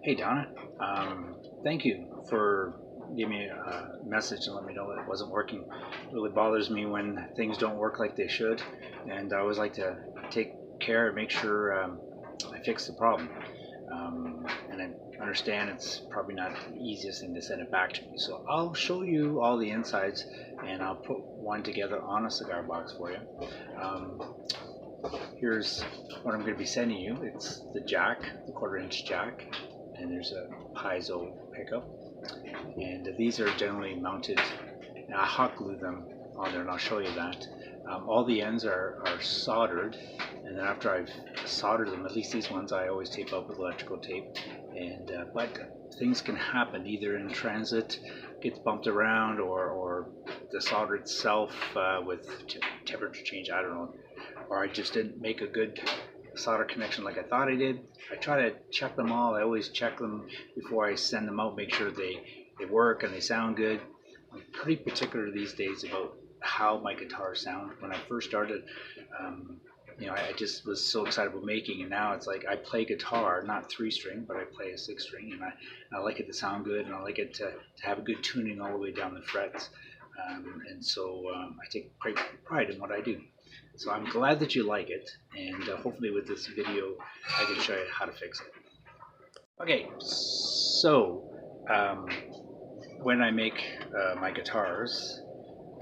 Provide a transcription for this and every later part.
Hey Donna, thank you for giving me a message and let me know that it wasn't working. It really bothers me when things don't work like they should, and I always like to take care and make sure I fix the problem. And I understand it's probably not the easiest thing to send it back to me, so I'll show you all the insides and I'll put one together on a cigar box for you. Um, Here's what I'm going to be sending you. It's the jack, the quarter-inch jack, and there's a piezo pickup. And these are generally mounted, and I hot glue them on there, and I'll show you that. All the ends are soldered, and then after I've soldered them, at least these ones, I always tape up with electrical tape. And but things can happen either in transit, gets bumped around, or the solder itself with temperature change. I don't know, or I just didn't make a good solder connection like I thought I did. I try to check them all. I always check them before I send them out, make sure they work and they sound good. I'm pretty particular these days about how my guitars sound. When I first started, I just was so excited about making, and now it's like I play guitar, not 3-string, but I play a 6-string, and I like it to sound good, and I like it to have a good tuning all the way down the frets. And so I take great pride in what I do. So I'm glad that you like it, and hopefully with this video I can show you how to fix it. Okay, so when I make my guitars,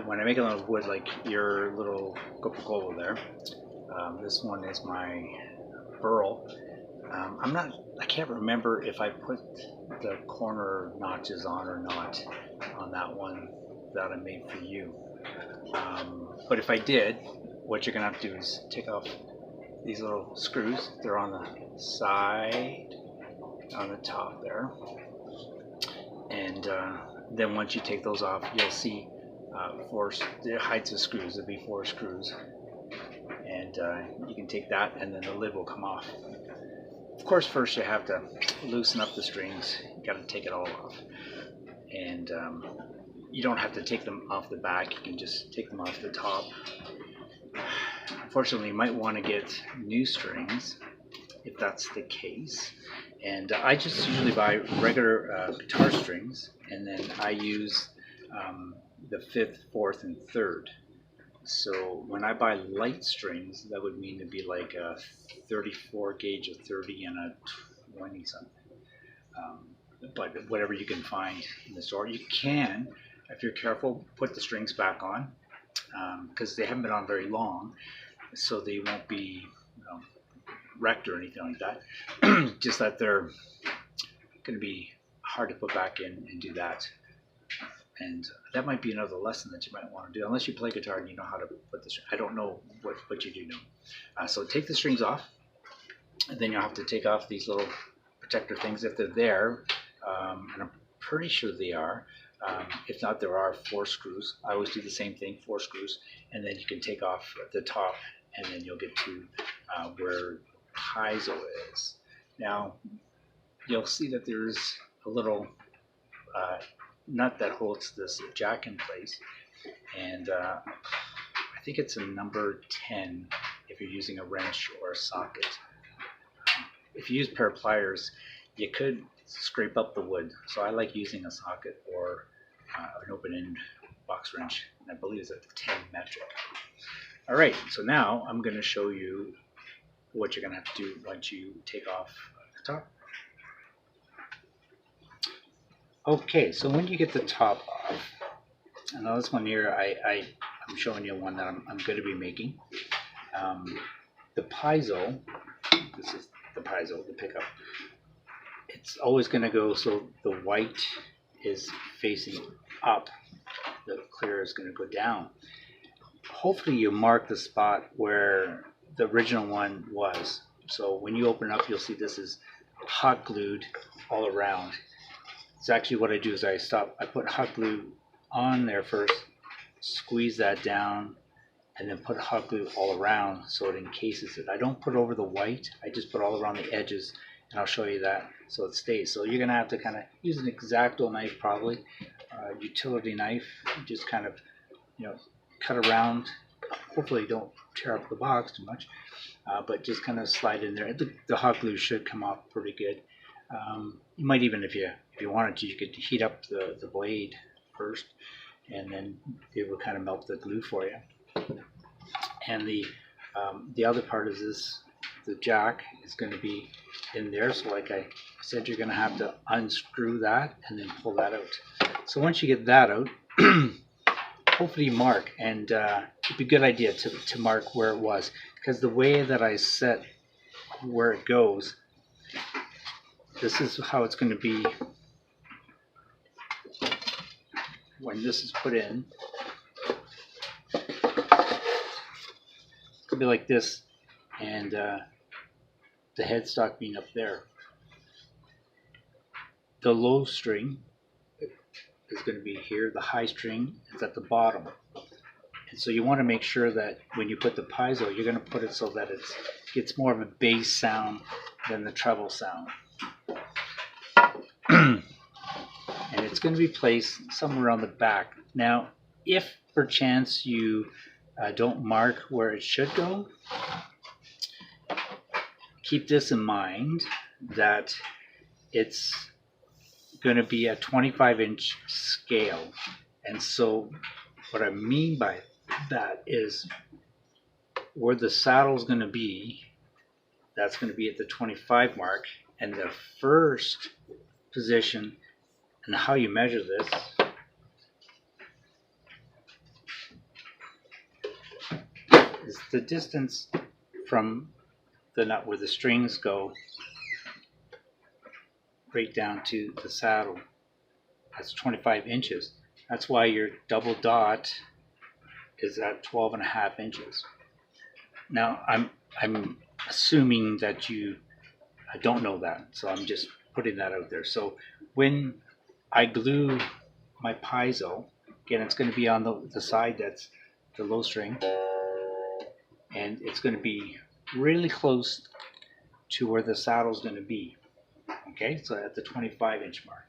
when I make them out of wood like your little Coca-Cola there, this one is my burl. I can't remember if I put the corner notches on or not on that one that I made for you. But if I did, what you're gonna have to do is take off these little screws. They're on the side, on the top there, and then once you take those off, you'll see four heights of screws. There'll be 4 screws, and you can take that, and then the lid will come off. Of course, first you have to loosen up the strings. You got to take it all off, and you don't have to take them off the back. You can just take them off the top. Unfortunately, you might want to get new strings if that's the case. And I just usually buy regular guitar strings, and then I use the 5th, 4th, and 3rd. So when I buy light strings, that would mean to be like a 34 gauge, a 30, and a 20 something. But whatever you can find in the store, you can, if you're careful, put the strings back on, because they haven't been on very long, so they won't be wrecked or anything like that. Just that they're going to be hard to put back in and do that. And that might be another lesson that you might want to do, unless you play guitar and you know how to put the string. I don't know what you do know. So take the strings off, and then you'll have to take off these little protector things if they're there, and I'm pretty sure they are. If not, there are 4 screws. I always do the same thing, 4 screws, and then you can take off the top, and then you'll get to where piezo is. Now, you'll see that there's a little nut that holds this jack in place, and I think it's a number 10 if you're using a wrench or a socket. If you use a pair of pliers, you could scrape up the wood, so I like using a socket or an open-end box wrench, and I believe it's a 10 metric. Alright, so now I'm going to show you what you're going to have to do once you take off the top. Okay, so when you get the top off, and now this one here, I'm showing you one that I'm going to be making. The piezo, this is the piezo, the pickup, it's always going to go so the white is facing up, the clear is going to go down. Hopefully you mark the spot where the original one was. So when you open it up, you'll see this is hot glued all around. So actually what I do is I put hot glue on there first, squeeze that down, and then put hot glue all around so it encases it. I don't put over the white, I just put all around the edges, and I'll show you that so it stays. So you're going to have to kind of use an X-Acto knife, probably, utility knife, just kind of, cut around. Hopefully don't tear up the box too much, but just kind of slide in there. The hot glue should come off pretty good. You might even, if you wanted to, you could heat up the blade first, and then it will kind of melt the glue for you. And the other part is this: the jack is going to be in there. So like I said, you're going to have to unscrew that and then pull that out. So once you get that out, hopefully mark, and it'd be a good idea to mark where it was, because the way that I set where it goes, this is how it's going to be when this is put in. It's going to be like this, and the headstock being up there. The low string is going to be here, the high string is at the bottom. And so you want to make sure that when you put the piezo, you're going to put it so that it gets more of a bass sound than the treble sound. And it's going to be placed somewhere on the back. Now, if perchance you don't mark where it should go, keep this in mind, that it's going to be a 25-inch scale. And so what I mean by that is where the saddle is going to be, that's going to be at the 25 mark, and the first position, and how you measure this, is the distance from the nut where the strings go right down to the saddle. That's 25 inches. That's why your double dot is at 12.5 inches. Now I'm assuming that you don't know that, so I'm just putting that out there. So when I glue my piezo, again, it's going to be on the side that's the low string, and it's going to be really close to where the saddle is going to be. Okay, so at the 25-inch mark.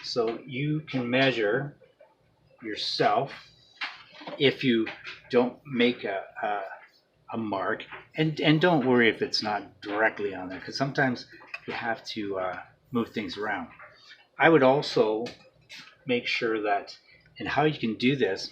So you can measure yourself if you don't make a mark, and don't worry if it's not directly on there, because sometimes you have to move things around. I would also make sure that, and how you can do this,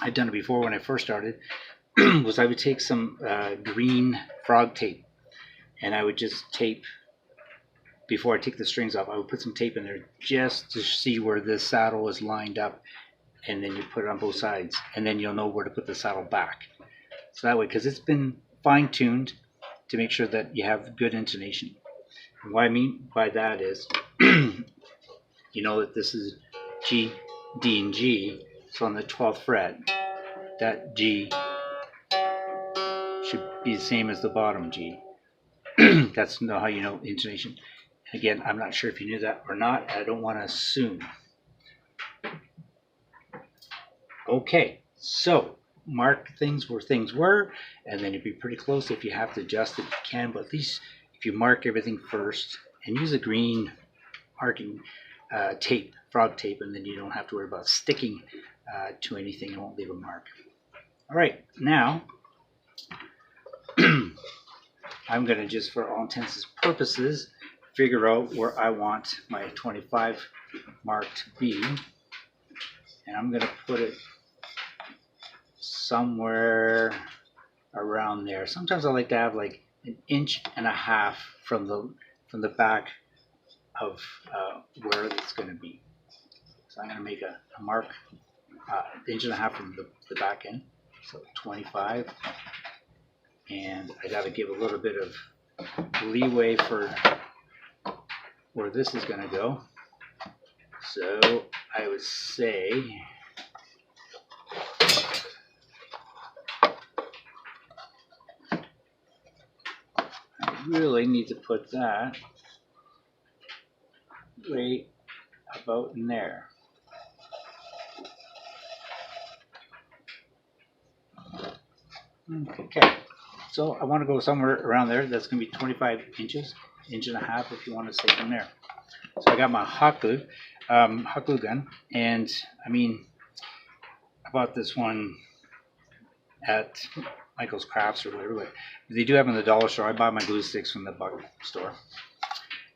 I've done it before when I first started, was I would take some green frog tape, and I would just tape, before I take the strings off, I would put some tape in there just to see where this saddle is lined up, and then you put it on both sides, and then you'll know where to put the saddle back. So that way, because it's been fine-tuned to make sure that you have good intonation. And what I mean by that is, you know that this is G, D, and G, so on the 12th fret, that G should be the same as the bottom G. That's how you know intonation. Again, I'm not sure if you knew that or not. I don't want to assume. Okay, so mark things where things were, and then you'd be pretty close. If you have to adjust it, you can, but at least if you mark everything first, and use a green marking tape, frog tape, and then you don't have to worry about sticking to anything. It won't leave a mark. All right, now I'm going to just, for all intents and purposes, figure out where I want my 25 mark to be, and I'm going to put it somewhere around there. Sometimes I like to have like 1.5 inches from the back of where it's going to be. So I'm going to make a mark 1.5 inches from the back end, so 25, and I got to give a little bit of leeway for where this is going to go. So I would say I really need to put that right about in there. Okay, so I want to go somewhere around there. That's going to be 25 inches, 1.5 inches if you want to say from there. So I got my hot glue gun, and I mean, I bought this one at Michael's Crafts or whatever, but they do have them in the dollar store. I buy my glue sticks from the Buck store.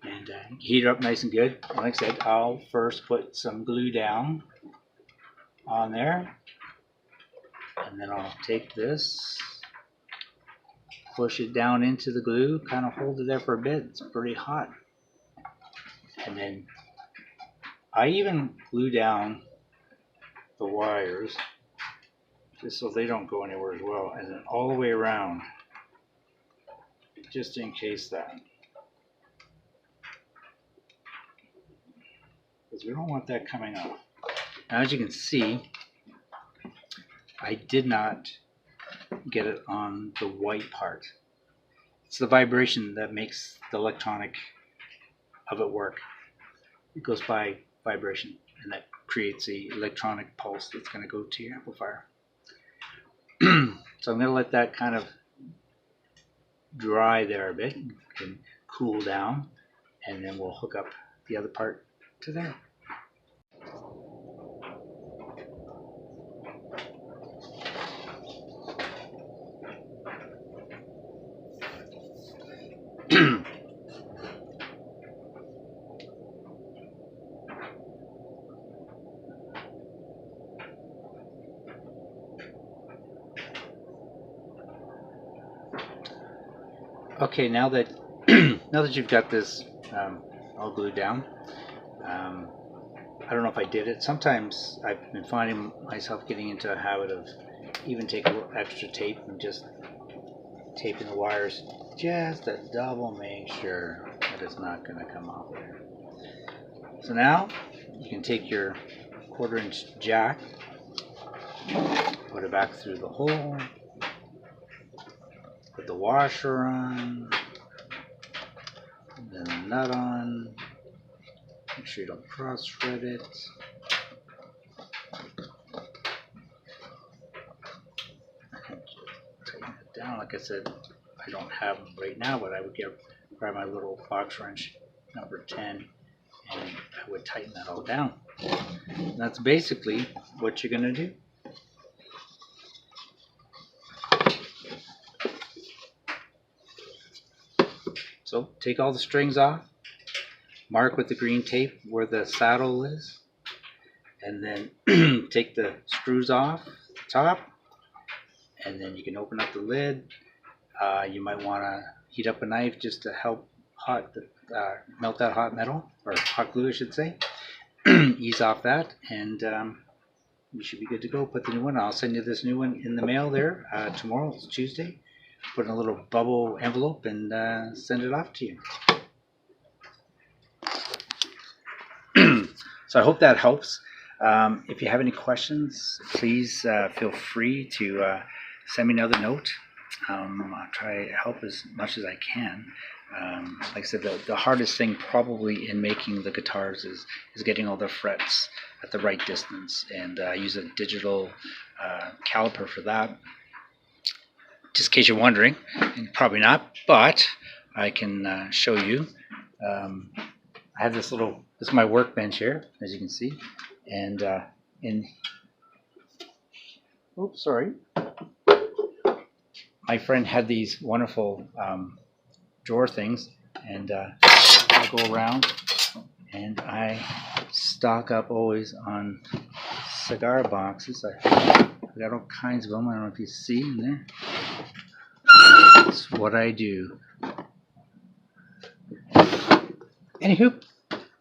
and heat it up nice and good. And like I said, I'll first put some glue down on there, and then I'll take this, push it down into the glue, kind of hold it there for a bit. It's pretty hot. And then I even glue down the wires just so they don't go anywhere as well, and then all the way around, just in case that, because we don't want that coming off. Now, as you can see, I did not get it on the white part. It's the vibration that makes the electronic of it work. It goes by vibration, and that creates a electronic pulse that's going to go to your amplifier. So I'm going to let that kind of dry there a bit and cool down, and then we'll hook up the other part to there. Okay, now that you've got this all glued down, I don't know if I did it. Sometimes I've been finding myself getting into a habit of even taking a little extra tape and just taping the wires just to double make sure that it's not going to come off there. So now you can take your 1/4 inch jack, put it back through the hole, put the washer on, then the nut on. Make sure you don't cross thread it. Tighten it down. Like I said, I don't have them right now, but I would grab my little box wrench number 10 and I would tighten that all down. And that's basically what you're going to do. So take all the strings off, mark with the green tape where the saddle is, and then take the screws off the top, and then you can open up the lid. You might want to heat up a knife just to help melt that hot metal, or hot glue I should say. Ease off that, and you should be good to go. Put the new one. I'll send you this new one in the mail there tomorrow. It's Tuesday. Put in a little bubble envelope and send it off to you. So I hope that helps. If you have any questions, please feel free to send me another note. I'll try to help as much as I can. Like I said, the hardest thing probably in making the guitars is getting all the frets at the right distance, and I use a digital caliper for that. Just in case you're wondering, and probably not, but I can show you. I have this is my workbench here, as you can see, and oops, sorry. My friend had these wonderful drawer things, and I go around and I stock up always on cigar boxes. I've got all kinds of them. I don't know if you see in there. That's what I do. Anywho,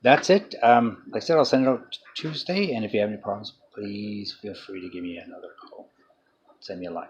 that's it. Like I said, I'll send it out Tuesday, and if you have any problems, please feel free to give me another call. Send me a line.